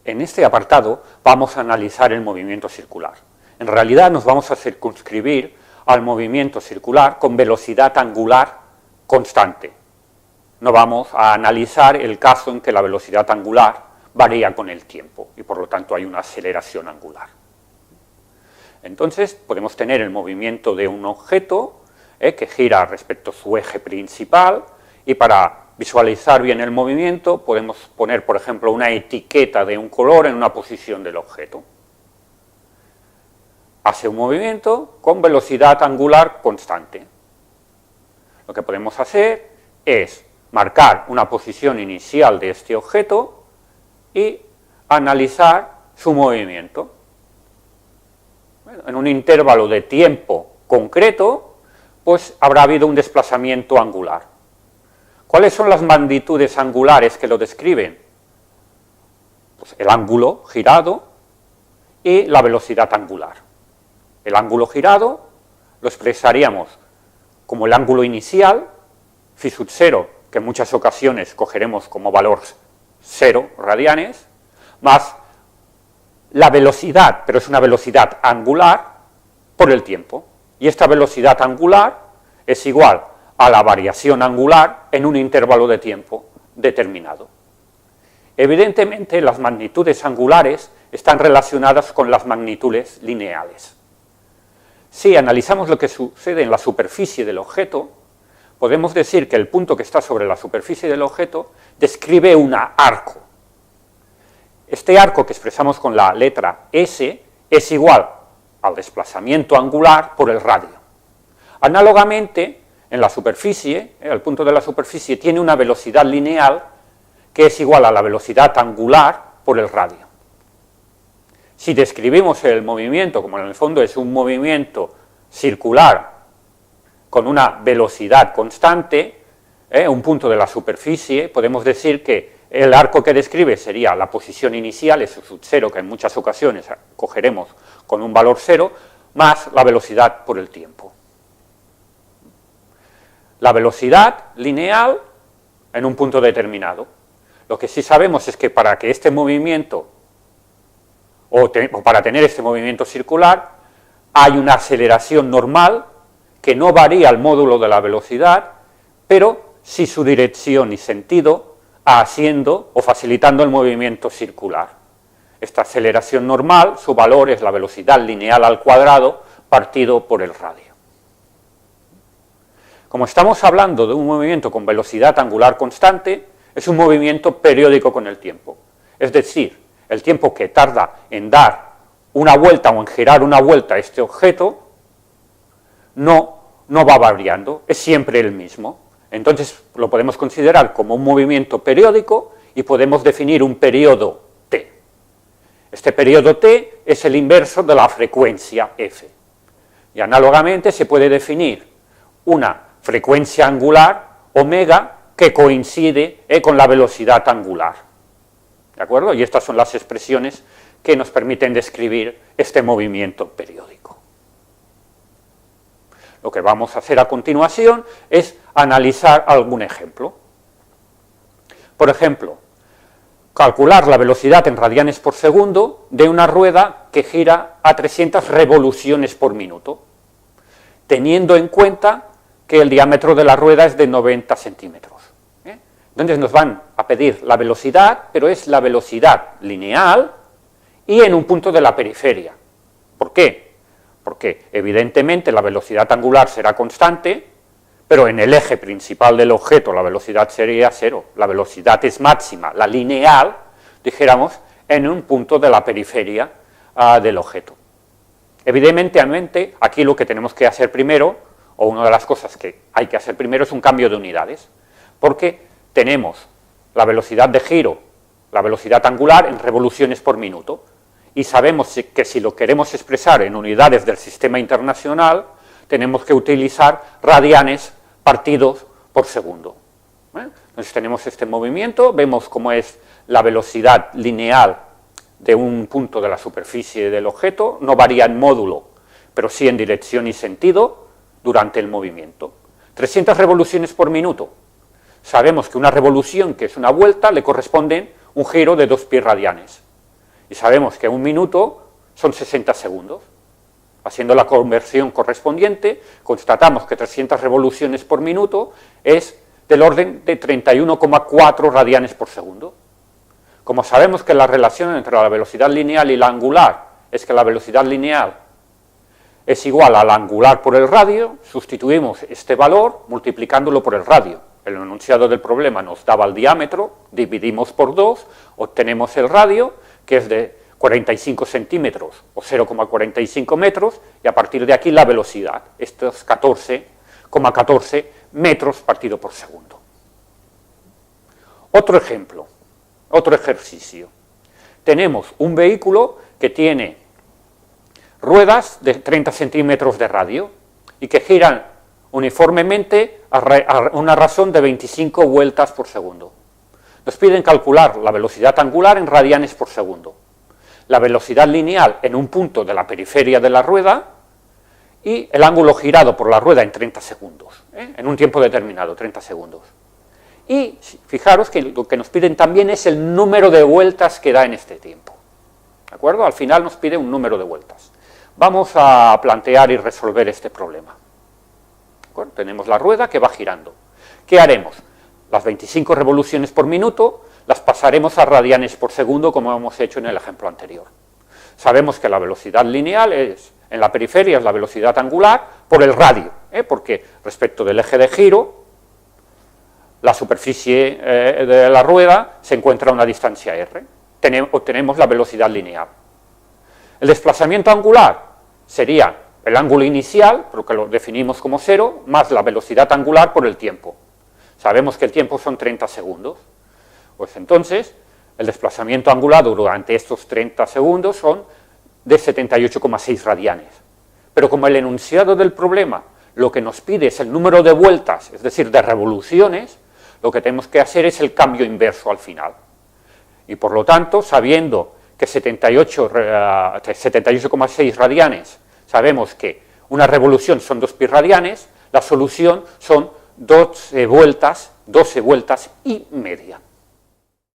En este apartado vamos a analizar el movimiento circular. En realidad nos vamos a circunscribir al movimiento circular con velocidad angular constante. No vamos a analizar el caso en que la velocidad angular varía con el tiempo y por lo tanto hay una aceleración angular. Entonces podemos tener el movimiento de un objeto que gira respecto a su eje principal, y para visualizar bien el movimiento podemos poner, por ejemplo, una etiqueta de un color en una posición del objeto. Hace un movimiento con velocidad angular constante. Lo que podemos hacer es marcar una posición inicial de este objeto y analizar su movimiento. Bueno, en un intervalo de tiempo concreto, pues habrá habido un desplazamiento angular. ¿Cuáles son las magnitudes angulares que lo describen? Pues el ángulo girado y la velocidad angular. El ángulo girado lo expresaríamos como el ángulo inicial, phi sub 0, que en muchas ocasiones cogeremos como valor 0 radianes, más la velocidad, pero es una velocidad angular, por el tiempo. Y esta velocidad angular es igual a la variación angular en un intervalo de tiempo determinado. Evidentemente, las magnitudes angulares están relacionadas con las magnitudes lineales. Si analizamos lo que sucede en la superficie del objeto, podemos decir que el punto que está sobre la superficie del objeto describe un arco. Este arco que expresamos con la letra S es igual al desplazamiento angular por el radio. Análogamente, en la superficie, el punto de la superficie tiene una velocidad lineal que es igual a la velocidad angular por el radio. Si describimos el movimiento, como en el fondo es un movimiento circular con una velocidad constante, un punto de la superficie, podemos decir que el arco que describe sería la posición inicial, es sub 0, que en muchas ocasiones cogeremos con un valor 0, más la velocidad por el tiempo. La velocidad lineal en un punto determinado. Lo que sí sabemos es que para que este movimiento, o para tener este movimiento circular, hay una aceleración normal que no varía el módulo de la velocidad, pero sí su dirección y sentido, haciendo o facilitando el movimiento circular. Esta aceleración normal, su valor es la velocidad lineal al cuadrado partido por el radio. Como estamos hablando de un movimiento con velocidad angular constante, es un movimiento periódico con el tiempo. Es decir, el tiempo que tarda en dar una vuelta o en girar una vuelta a este objeto no va variando, es siempre el mismo. Entonces lo podemos considerar como un movimiento periódico y podemos definir un periodo t. Este periodo t es el inverso de la frecuencia f. Y análogamente se puede definir una frecuencia angular, omega, que coincide con la velocidad angular. ¿De acuerdo? Y estas son las expresiones que nos permiten describir este movimiento periódico. Lo que vamos a hacer a continuación es analizar algún ejemplo. Por ejemplo, calcular la velocidad en radianes por segundo de una rueda que gira a 300 revoluciones por minuto, teniendo en cuenta que el diámetro de la rueda es de 90 centímetros. Entonces nos van a pedir la velocidad, pero es la velocidad lineal y en un punto de la periferia. ¿Por qué? Porque evidentemente la velocidad angular será constante, pero en el eje principal del objeto la velocidad sería 0. La velocidad es máxima, la lineal, dijéramos, en un punto de la periferia del objeto. Evidentemente, aquí lo que tenemos que hacer primero, o una de las cosas que hay que hacer primero, es un cambio de unidades, porque tenemos la velocidad de giro, la velocidad angular en revoluciones por minuto, y sabemos que si lo queremos expresar en unidades del sistema internacional, tenemos que utilizar radianes partidos por segundo. Entonces tenemos este movimiento, vemos cómo es la velocidad lineal de un punto de la superficie del objeto, no varía en módulo, pero sí en dirección y sentido durante el movimiento. 300 revoluciones por minuto. Sabemos que una revolución, que es una vuelta, le corresponde un giro de 2 pi radianes. y sabemos que 1 minuto son 60 segundos. Haciendo la conversión correspondiente, constatamos que 300 revoluciones por minuto es del orden de 31,4 radianes por segundo. Como sabemos que la relación entre la velocidad lineal y la angular es que la velocidad lineal es igual a la angular por el radio, sustituimos este valor multiplicándolo por el radio. El enunciado del problema nos daba el diámetro, dividimos por 2, obtenemos el radio, que es de 45 centímetros o 0,45 metros, y a partir de aquí la velocidad, esto es 14,14 metros partido por segundo. Otro ejemplo, otro ejercicio. Tenemos un vehículo que tiene ruedas de 30 centímetros de radio y que giran uniformemente a una razón de 25 vueltas por segundo. Nos piden calcular la velocidad angular en radianes por segundo, la velocidad lineal en un punto de la periferia de la rueda y el ángulo girado por la rueda en 30 segundos, en un tiempo determinado, 30 segundos. Y fijaros que lo que nos piden también es el número de vueltas que da en este tiempo. ¿De acuerdo? Al final nos pide un número de vueltas. Vamos a plantear y resolver este problema. ¿De acuerdo? Tenemos la rueda que va girando. ¿Qué haremos? Las 25 revoluciones por minuto las pasaremos a radianes por segundo, como hemos hecho en el ejemplo anterior. Sabemos que la velocidad lineal en la periferia es la velocidad angular por el radio, porque respecto del eje de giro, la superficie de la rueda se encuentra a una distancia r. Obtenemos la velocidad lineal. El desplazamiento angular sería el ángulo inicial, porque lo definimos como 0, más la velocidad angular por el tiempo. Sabemos que el tiempo son 30 segundos. Pues entonces, el desplazamiento angular durante estos 30 segundos son de 78,6 radianes. Pero como el enunciado del problema lo que nos pide es el número de vueltas, es decir, de revoluciones, lo que tenemos que hacer es el cambio inverso al final. Y por lo tanto, sabiendo que 78,6 radianes, sabemos que una revolución son 2 pi radianes, la solución son 12 vueltas y media.